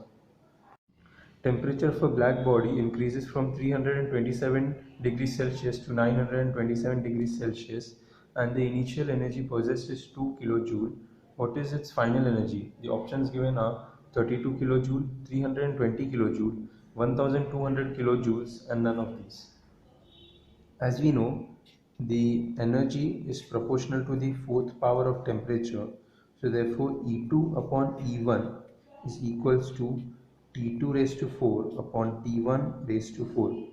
Temperature of a black body increases from 327 degrees Celsius to 927 degrees Celsius and the initial energy possessed is 2 kilojoule. What is its final energy? The options given are 32 kilojoule, 320 kilojoule, 1200 kilojoules and none of these. As we know, the energy is proportional to the fourth power of temperature. So therefore E2 upon E1 is equals to T2 raised to 4 upon T1 raised to 4.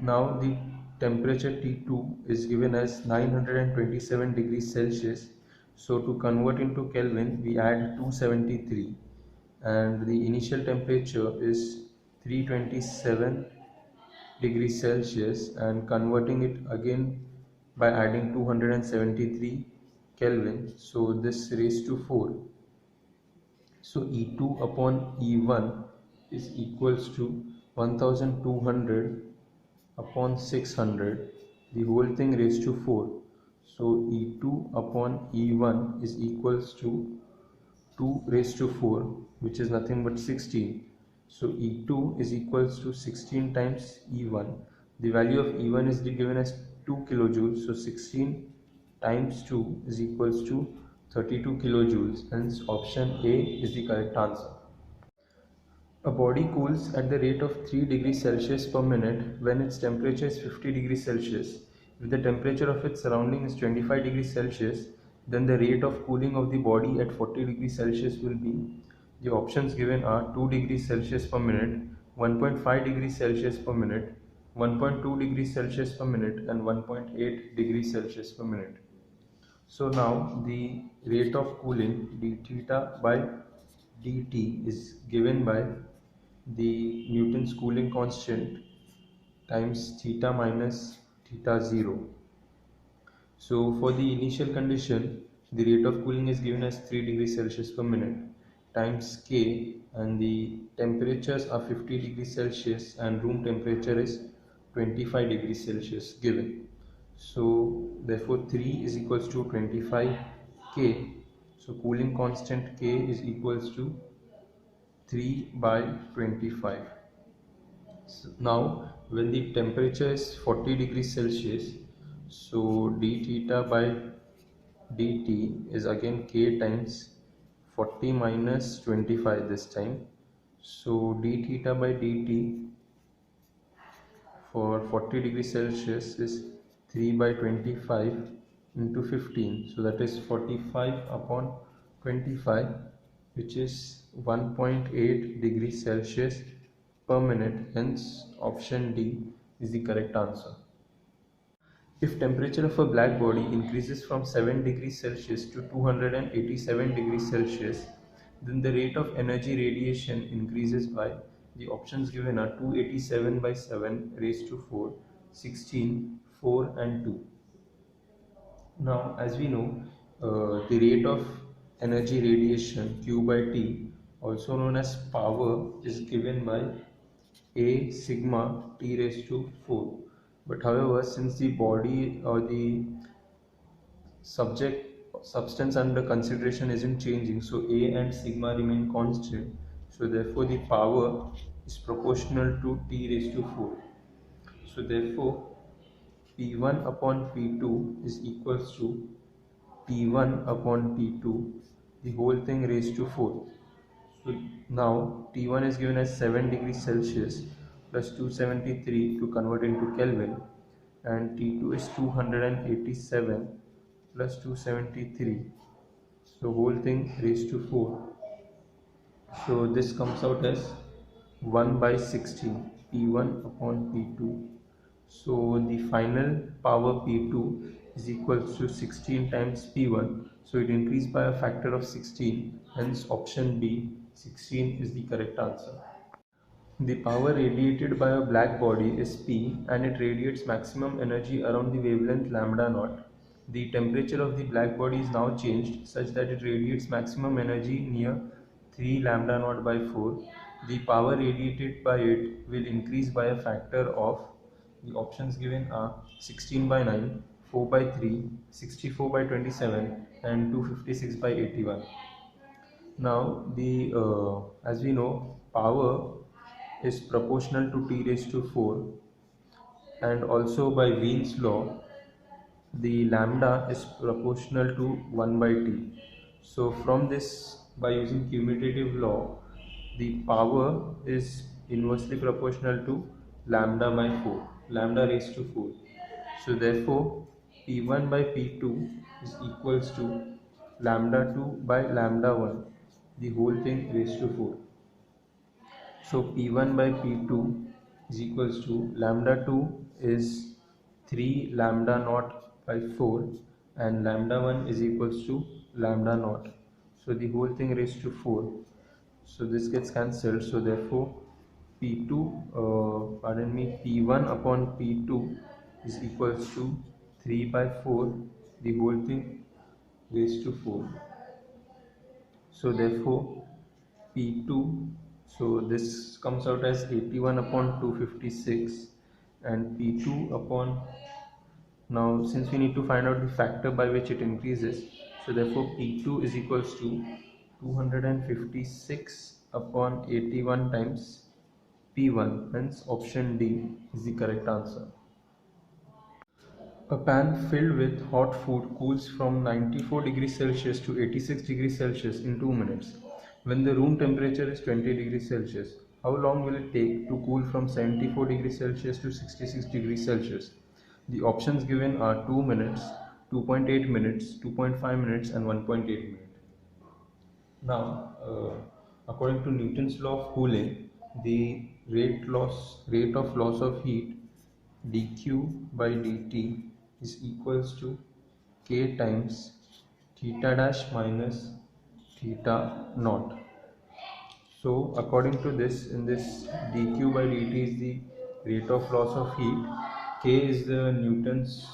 Now the temperature T2 is given as 927 degrees Celsius. So to convert into Kelvin, we add 273 and the initial temperature is 327 degrees Celsius and converting it again by adding 273 Kelvin. So this raised to 4. So E2 upon E1 is equals to 1200 upon 600, the whole thing raised to 4. So E2 upon E1 is equals to 2 raised to 4, which is nothing but 16. So E2 is equals to 16 times E1. The value of E1 is given as 2 kilojoules. So 16 times 2 is equals to 32 kilojoules. Hence option A is the correct answer. A body cools at the rate of 3 degrees Celsius per minute when its temperature is 50 degrees Celsius. If the temperature of its surrounding is 25 degrees Celsius, then the rate of cooling of the body at 40 degrees Celsius will be. The options given are 2 degrees Celsius per minute, 1.5 degrees Celsius per minute, 1.2 degrees Celsius per minute, and 1.8 degrees Celsius per minute. So now the rate of cooling d theta by dt is given by the Newton's cooling constant times theta minus theta 0. So for the initial condition, the rate of cooling is given as 3 degrees Celsius per minute times K, and the temperatures are 50 degrees Celsius and room temperature is 25 degrees Celsius given. So therefore 3 is equals to 25 K. So cooling constant K is equals to 3 by 25. So now when the temperature is 40 degrees Celsius, so d theta by dt is again K times 40 minus 25 this time. So d theta by dt for 40 degrees Celsius is 3 by 25 into 15. So that is 45 upon 25, which is 1.8 degrees Celsius per minute. Hence option D is the correct answer. If temperature of a black body increases from 7 degrees Celsius to 287 degrees Celsius, then the rate of energy radiation increases by, the options given are 287 by 7 raised to 4, 16, 4 and 2. Now as we know, the rate of energy radiation Q by T, also known as power, is given by A sigma T raised to 4. But however, since the body or the substance under consideration isn't changing, so A and sigma remain constant. So therefore the power is proportional to T raised to 4. So therefore P1 upon P2 is equals to T1 upon T2, the whole thing raised to 4. So now T1 is given as 7 degrees Celsius plus 273 to convert into Kelvin, and T2 is 287 plus 273. So whole thing raised to 4. So this comes out as 1 by 16 P1 upon P2. So the final power P2 is equals to 16 times P1. So it increased by a factor of 16. Hence option B, 16 is the correct answer. The power radiated by a black body is P and it radiates maximum energy around the wavelength lambda naught. the temperature of the black body is now changed such that it radiates maximum energy near 3 lambda naught by 4. The power radiated by it will increase by a factor of, the options given are 16 by 9, 4 by 3, 64 by 27 and 256 by 81. Now, as we know, power is proportional to T raised to 4, and also by Wien's law, the lambda is proportional to 1 by T. So from this, by using commutative law, the power is inversely proportional to lambda by 4, lambda raised to 4. So therefore, P1 by P2 is equals to lambda 2 by lambda 1, the whole thing raised to 4. So P1 by P2 is equals to lambda 2 is 3 lambda naught by 4 and lambda 1 is equals to lambda naught. So the whole thing raised to 4. So this gets cancelled. So therefore P2, P1 upon P2 is equals to 3 by 4, the whole thing raised to 4. So therefore P2, so this comes out as 81 upon 256 and P2 upon, now since we need to find out the factor by which it increases, so therefore P2 is equals to 256 upon 81 times P1, hence option D is the correct answer. A pan filled with hot food cools from 94 degrees Celsius to 86 degrees Celsius in 2 minutes. When the room temperature is 20 degrees Celsius, how long will it take to cool from 74 degrees Celsius to 66 degrees Celsius? The options given are 2 minutes, 2.8 minutes, 2.5 minutes and 1.8 minutes. Now, according to Newton's law of cooling, the rate of loss of heat dq by dt is equals to k times theta dash minus theta naught. So according to this, in this dq by dt is the rate of loss of heat, k is the Newton's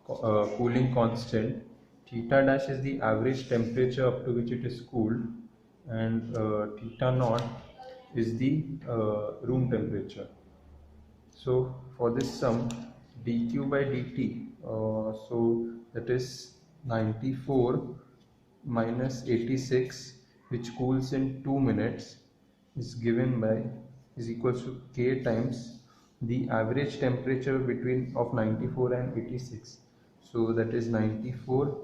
cooling constant, theta dash is the average temperature up to which it is cooled, and theta naught is the room temperature. So for this sum dq by dt, so that is 94 minus 86, which cools in 2 minutes, is given by, is equals to k times the average temperature between of 94 and 86. So that is 94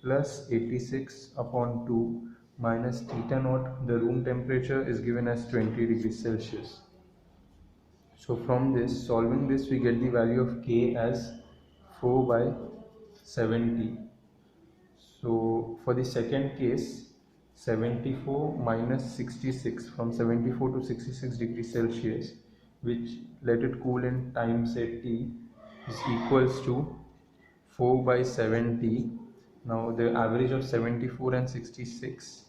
plus 86 upon 2 minus theta naught, the room temperature is given as 20 degrees Celsius. So from this, solving this, we get the value of k as 4 by 70. So for the second case, 74 minus 66, from 74 to 66 degrees Celsius, which let it cool in time say t, is equals to 4 by 70. Now the average of 74 and 66,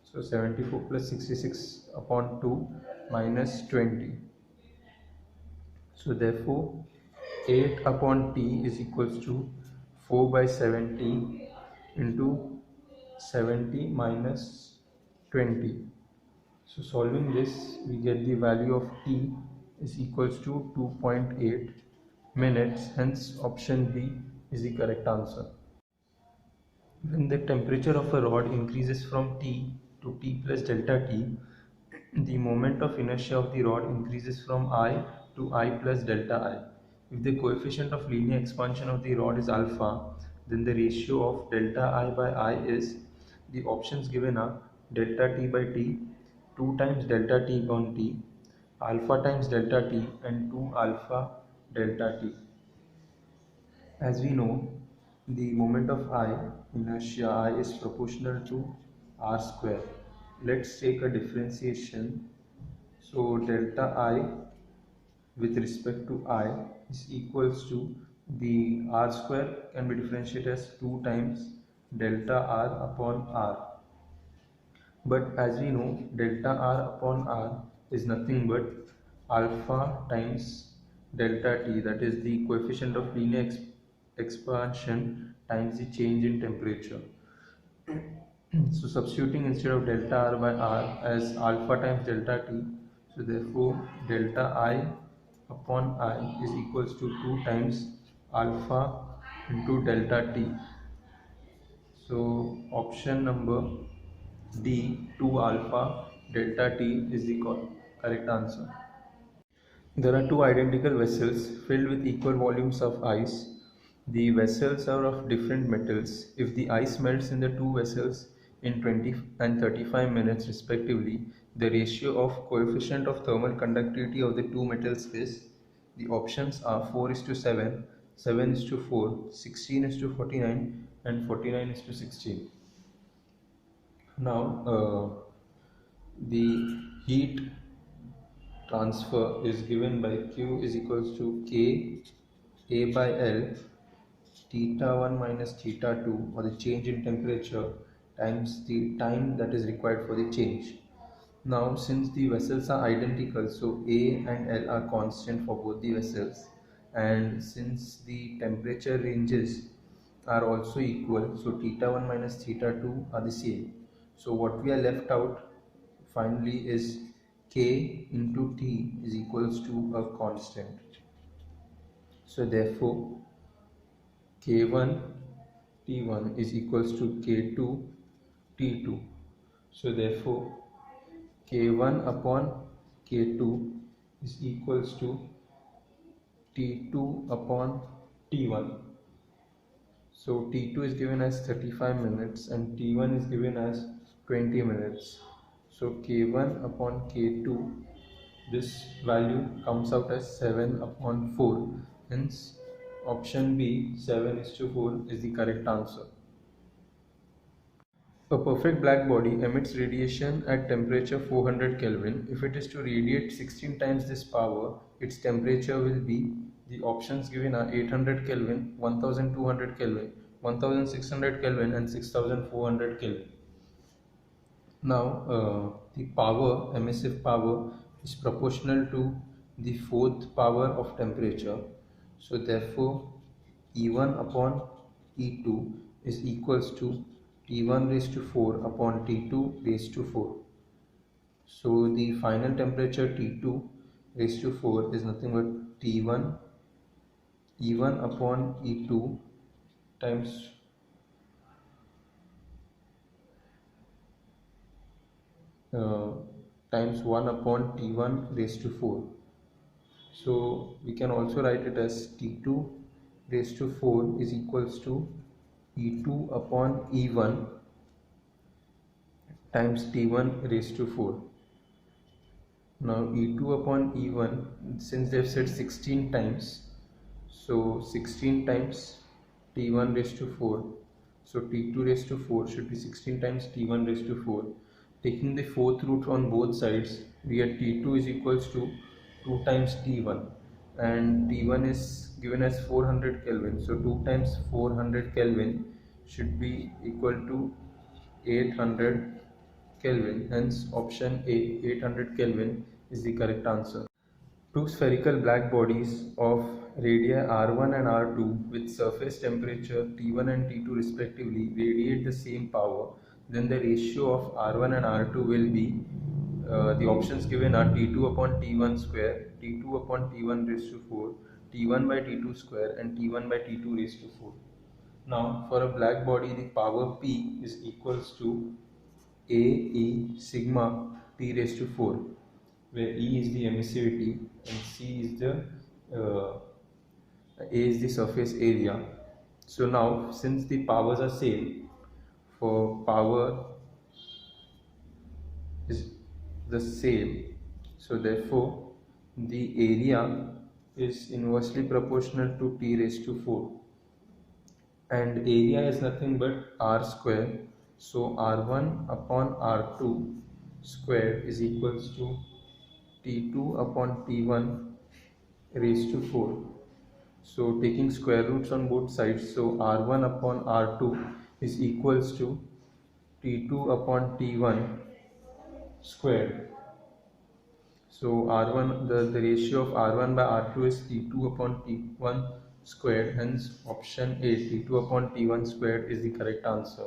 so 74 plus 66 upon 2 minus 20. So therefore 8 upon t is equals to 4 by 70 into 70 minus 20. So solving this, we get the value of t is equals to 2.8 minutes, hence option B is the correct answer. When the temperature of a rod increases from T to T plus delta T, the moment of inertia of the rod increases from I to I plus delta I. If the coefficient of linear expansion of the rod is alpha, then the ratio of delta I by I is, the options given are delta T by T, 2 times delta T upon T, alpha times delta T and 2 alpha delta T. As we know, the moment of I, inertia I, is proportional to r square. Let's take a differentiation. So delta I with respect to I is equals to, the r square can be differentiated as 2 times delta r upon r. But as we know, delta r upon r is nothing but alpha times delta t, that is the coefficient of linear expansion times the change in temperature. So substituting instead of delta R by R as alpha times delta T, so therefore delta I upon I is equals to 2 times alpha into delta T. So option number D, 2 alpha delta T is the correct answer. There are two identical vessels filled with equal volumes of ice. The vessels are of different metals. If the ice melts in the two vessels in 20 and 35 minutes respectively, the ratio of coefficient of thermal conductivity of the two metals is, the options are 4 is to 7, 7 is to 4, 16 is to 49 and 49 is to 16. Now the heat transfer is given by Q is equals to K A by L theta 1 minus theta 2, or the change in temperature, times the time that is required for the change. Now since the vessels are identical, so A and L are constant for both the vessels, and since the temperature ranges are also equal, so theta 1 minus theta 2 are the same. So what we are left out finally is K into T is equals to a constant. So therefore K1 T1 is equals to K2 T2. So therefore K1 upon K2 is equals to T2 upon T1. So T2 is given as 35 minutes and T1 is given as 20 minutes. So K1 upon K2, this value comes out as 7 upon 4. Hence option B, 7 is to 4 is the correct answer. A perfect black body emits radiation at temperature 400 Kelvin. If it is to radiate 16 times this power, its temperature will be, the options given are 800 Kelvin, 1200 Kelvin, 1600 Kelvin and 6400 Kelvin. Now the power, emissive power, is proportional to the fourth power of temperature. So therefore E1 upon E2 is equals to T1 raised to 4 upon T2 raised to 4. So the final temperature T2 raised to 4 is nothing but T1 E1 upon E2 times uh, times 1 upon T1 raised to 4. So we can also write it as T2 raised to 4 is equals to E2 upon E1 times T1 raised to 4. Now E2 upon E1, since they have said 16 times, so 16 times T1 raised to 4. So T2 raised to 4 should be 16 times T1 raised to 4. Taking the fourth root on both sides, we get T2 is equals to 2 times T1, and T1 is given as 400 Kelvin. So 2 times 400 Kelvin should be equal to 800 Kelvin. Hence option A, 800 Kelvin is the correct answer. Two spherical black bodies of radii R1 and R2 with surface temperature T1 and T2 respectively radiate the same power, then the ratio of R1 and R2 will be, the options given are T2 upon T1 square, T2 upon T1 raised to 4, T1 by T2 square and T1 by T2 raised to 4. Now for a black body, the power P is equals to AE sigma T raised to 4, where E is the emissivity and C is the A is the surface area. So now since the powers are same, for power is the same, so therefore the area is inversely proportional to T raised to 4, and area is nothing but R square. So R1 upon R2 square is equals to T2 upon T1 raised to 4. So taking square roots on both sides, so R1 upon R2 is equals to T2 upon T1 squared. So R1, the ratio of R1 by R2 is T2 upon T1 squared. Hence option A, T2 upon T1 squared is the correct answer.